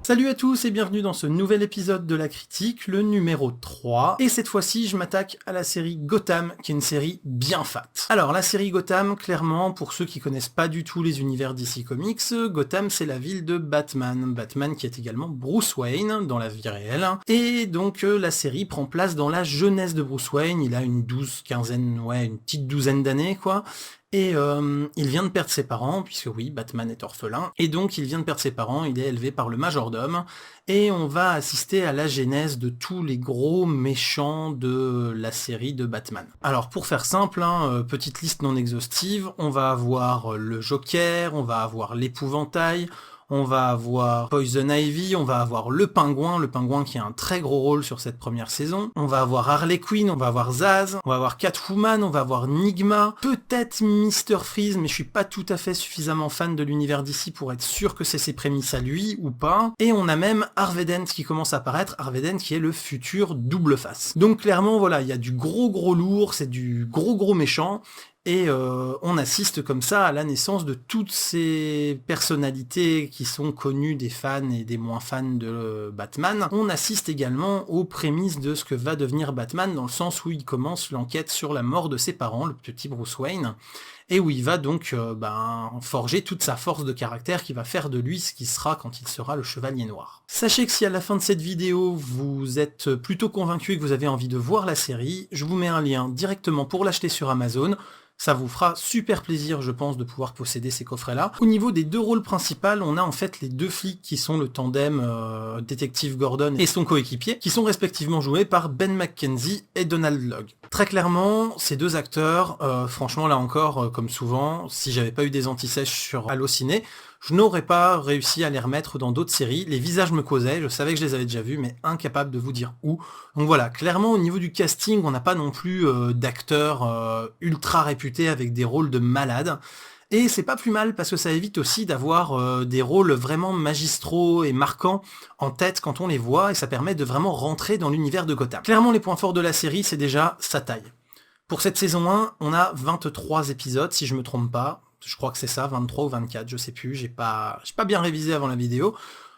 Salut à tous et bienvenue dans ce nouvel épisode de la critique, le numéro 3. Et cette fois-ci, je m'attaque à la série Gotham, qui est une série bien fat. Alors, la série Gotham, clairement, pour ceux qui connaissent pas du tout les univers DC Comics, Gotham, c'est la ville de Batman. Batman qui est également Bruce Wayne dans la vie réelle. Et donc, la série prend place dans la jeunesse de Bruce Wayne. Il a une petite douzaine d'années, quoi. Et il vient de perdre ses parents, puisque oui, Batman est orphelin, et donc il vient de perdre ses parents, il est élevé par le majordome, et on va assister à la genèse de tous les gros méchants de la série de Batman. Alors pour faire simple, petite liste non exhaustive, on va avoir le Joker, on va avoir l'Épouvantail, on va avoir Poison Ivy, on va avoir le Pingouin qui a un très gros rôle sur cette première saison. On va avoir Harley Quinn, on va avoir Zaz, on va avoir Catwoman, on va avoir Nigma, peut-être Mr. Freeze, mais je suis pas tout à fait suffisamment fan de l'univers d'ici pour être sûr que c'est ses prémices à lui ou pas. Et on a même Harvey Dent qui commence à apparaître, Harvey Dent qui est le futur double face. Donc clairement voilà, il y a du gros lourd, c'est du gros méchant. Et on assiste comme ça à la naissance de toutes ces personnalités qui sont connues des fans et des moins fans de Batman. On assiste également aux prémices de ce que va devenir Batman, dans le sens où il commence l'enquête sur la mort de ses parents, le petit Bruce Wayne, et où il va donc forger toute sa force de caractère qui va faire de lui ce qu'il sera quand il sera le Chevalier Noir. Sachez que si à la fin de cette vidéo vous êtes plutôt convaincu et que vous avez envie de voir la série, je vous mets un lien directement pour l'acheter sur Amazon. Ça vous fera super plaisir, je pense, de pouvoir posséder ces coffrets-là. Au niveau des deux rôles principaux, on a en fait les deux flics qui sont le tandem détective Gordon et son coéquipier, qui sont respectivement joués par Ben McKenzie et Donald Logue. Très clairement, ces deux acteurs, franchement là encore, comme souvent, si j'avais pas eu des antisèches sur Allociné, je n'aurais pas réussi à les remettre dans d'autres séries. Les visages me causaient, je savais que je les avais déjà vus, mais incapable de vous dire où. Donc voilà, clairement au niveau du casting, on n'a pas non plus d'acteurs ultra réputés avec des rôles de malades. Et c'est pas plus mal parce que ça évite aussi d'avoir des rôles vraiment magistraux et marquants en tête quand on les voit, et ça permet de vraiment rentrer dans l'univers de Gotham. Clairement les points forts de la série, c'est déjà sa taille. Pour cette saison 1, on a 23 épisodes, si je me trompe pas. Je crois que c'est ça, 23 ou 24, je sais plus, j'ai pas bien révisé avant la vidéo.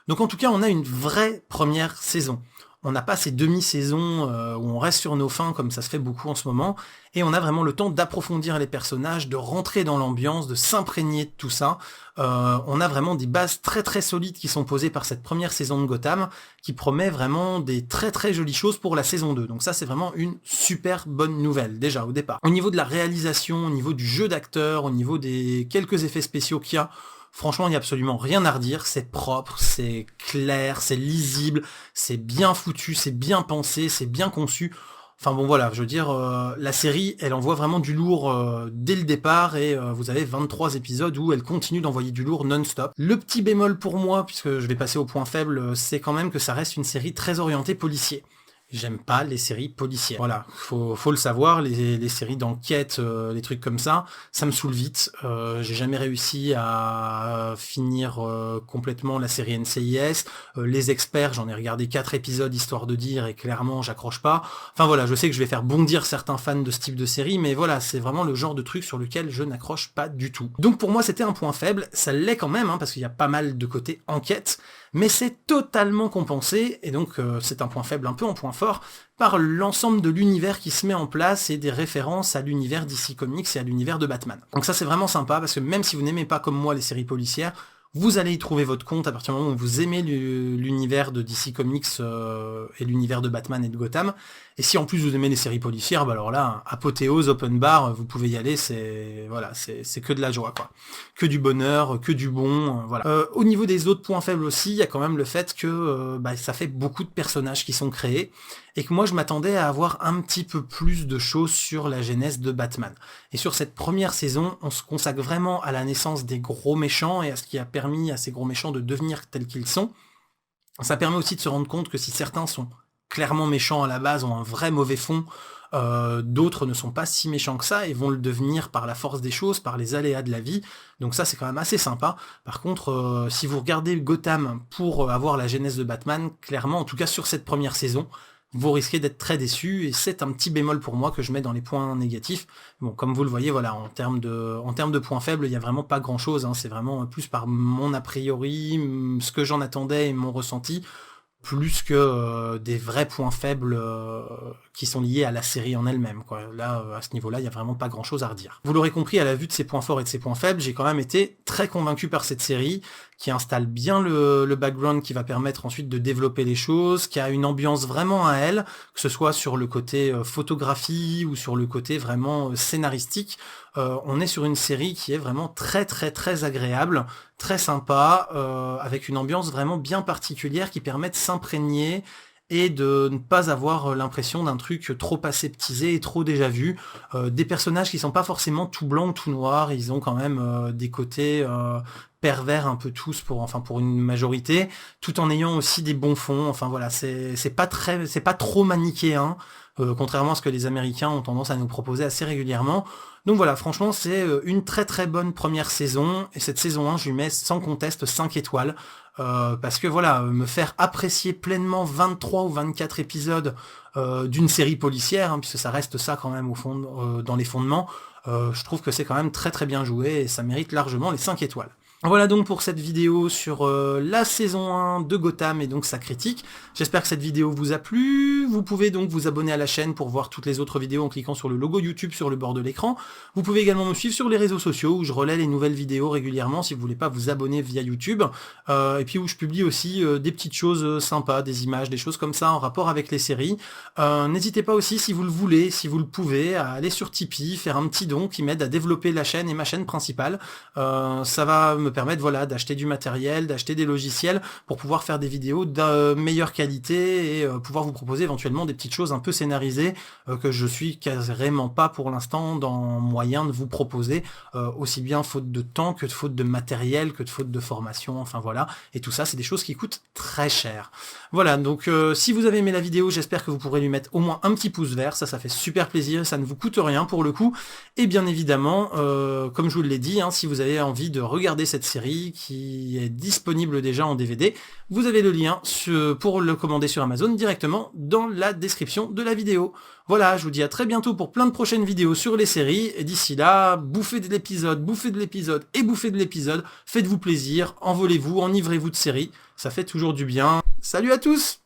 Donc en tout cas, on a une vraie première saison. On n'a pas ces demi-saisons où on reste sur nos fins comme ça se fait beaucoup en ce moment, et on a vraiment le temps d'approfondir les personnages, de rentrer dans l'ambiance, de s'imprégner de tout ça. On a vraiment des bases très solides qui sont posées par cette première saison de Gotham, qui promet vraiment des très jolies choses pour la saison 2. Donc ça c'est vraiment une super bonne nouvelle, déjà au départ. Au niveau de la réalisation, au niveau du jeu d'acteurs, au niveau des quelques effets spéciaux qu'il y a, franchement, il n'y a absolument rien à redire, c'est propre, c'est clair, c'est lisible, c'est bien foutu, c'est bien pensé, c'est bien conçu. Enfin bon voilà, je veux dire, la série, elle envoie vraiment du lourd dès le départ, et vous avez 23 épisodes où elle continue d'envoyer du lourd non-stop. Le petit bémol pour moi, puisque je vais passer au point faible, c'est quand même que ça reste une série très orientée policier. J'aime pas les séries policières. Voilà, faut le savoir, les séries d'enquête, les trucs comme ça me saoule vite. J'ai jamais réussi à finir complètement la série NCIS. Les experts, j'en ai regardé 4 épisodes histoire de dire, et clairement j'accroche pas. Enfin voilà, je sais que je vais faire bondir certains fans de ce type de série, mais voilà, c'est vraiment le genre de truc sur lequel je n'accroche pas du tout. Donc pour moi c'était un point faible, ça l'est quand même, parce qu'il y a pas mal de côté enquête, mais c'est totalement compensé, et donc c'est un point faible un peu en point fort, par l'ensemble de l'univers qui se met en place et des références à l'univers DC Comics et à l'univers de Batman. Donc ça c'est vraiment sympa, parce que même si vous n'aimez pas comme moi les séries policières, vous allez y trouver votre compte à partir du moment où vous aimez l'univers de DC Comics et l'univers de Batman et de Gotham. Et si en plus vous aimez les séries policières, bah alors là, apothéose, open bar, vous pouvez y aller, c'est que de la joie, quoi. Que du bonheur, que du bon, voilà. Au niveau des autres points faibles aussi, il y a quand même le fait que ça fait beaucoup de personnages qui sont créés, et que moi je m'attendais à avoir un petit peu plus de choses sur la genèse de Batman. Et sur cette première saison, on se consacre vraiment à la naissance des gros méchants et à ce qui a permis à ces gros méchants de devenir tels qu'ils sont. Ça permet aussi de se rendre compte que si certains sont clairement méchants à la base, ont un vrai mauvais fond, d'autres ne sont pas si méchants que ça et vont le devenir par la force des choses, par les aléas de la vie. Donc ça c'est quand même assez sympa. Par contre, si vous regardez Gotham pour avoir la genèse de Batman, clairement, en tout cas sur cette première saison, vous risquez d'être très déçu, et c'est un petit bémol pour moi que je mets dans les points négatifs. Bon, comme vous le voyez, voilà, en termes de points faibles, il n'y a vraiment pas grand chose, hein, c'est vraiment plus par mon a priori, ce que j'en attendais et mon ressenti, plus que des vrais points faibles qui sont liés à la série en elle-même, quoi. Là, à ce niveau-là, il y a vraiment pas grand-chose à redire. Vous l'aurez compris, à la vue de ses points forts et de ses points faibles, j'ai quand même été très convaincu par cette série, qui installe bien le background qui va permettre ensuite de développer les choses, qui a une ambiance vraiment à elle, que ce soit sur le côté photographie ou sur le côté vraiment scénaristique. On est sur une série qui est vraiment très très très agréable, très sympa, avec une ambiance vraiment bien particulière qui permet de s'imprégner et de ne pas avoir l'impression d'un truc trop aseptisé et trop déjà vu. Des personnages qui sont pas forcément tout blancs ou tout noirs, ils ont quand même des côtés pervers un peu tous pour une majorité, tout en ayant aussi des bons fonds. Enfin voilà, c'est pas trop manichéen, contrairement à ce que les Américains ont tendance à nous proposer assez régulièrement. Donc voilà, franchement, c'est une très très bonne première saison, et cette saison 1, je lui mets sans conteste 5 étoiles, parce que voilà, me faire apprécier pleinement 23 ou 24 épisodes d'une série policière, hein, puisque ça reste ça quand même au fond, dans les fondements, je trouve que c'est quand même très très bien joué, et ça mérite largement les 5 étoiles. Voilà donc pour cette vidéo sur la saison 1 de Gotham et donc sa critique. J'espère que cette vidéo vous a plu. Vous pouvez donc vous abonner à la chaîne pour voir toutes les autres vidéos en cliquant sur le logo YouTube sur le bord de l'écran. Vous pouvez également me suivre sur les réseaux sociaux où je relais les nouvelles vidéos régulièrement si vous voulez pas vous abonner via YouTube. Et puis où je publie aussi des petites choses sympas, des images, des choses comme ça en rapport avec les séries. N'hésitez pas aussi, si vous le voulez, si vous le pouvez, à aller sur Tipeee, faire un petit don qui m'aide à développer la chaîne et ma chaîne principale. Ça va me permettre, voilà, d'acheter du matériel, d'acheter des logiciels pour pouvoir faire des vidéos de meilleure qualité et pouvoir vous proposer éventuellement des petites choses un peu scénarisées que je suis carrément pas pour l'instant dans moyen de vous proposer, aussi bien faute de temps que de faute de matériel, que de faute de formation, enfin voilà, et tout ça c'est des choses qui coûtent très cher. Voilà, donc si vous avez aimé la vidéo, j'espère que vous pourrez lui mettre au moins un petit pouce vert, ça fait super plaisir, ça ne vous coûte rien pour le coup, et bien évidemment, comme je vous l'ai dit, hein, si vous avez envie de regarder cette série qui est disponible déjà en DVD, vous avez le lien pour le commander sur Amazon directement dans la description de la vidéo. Voilà, je vous dis à très bientôt pour plein de prochaines vidéos sur les séries, et d'ici là, bouffez de l'épisode et bouffez de l'épisode, faites-vous plaisir, envolez-vous, enivrez-vous de séries, ça fait toujours du bien. Salut à tous!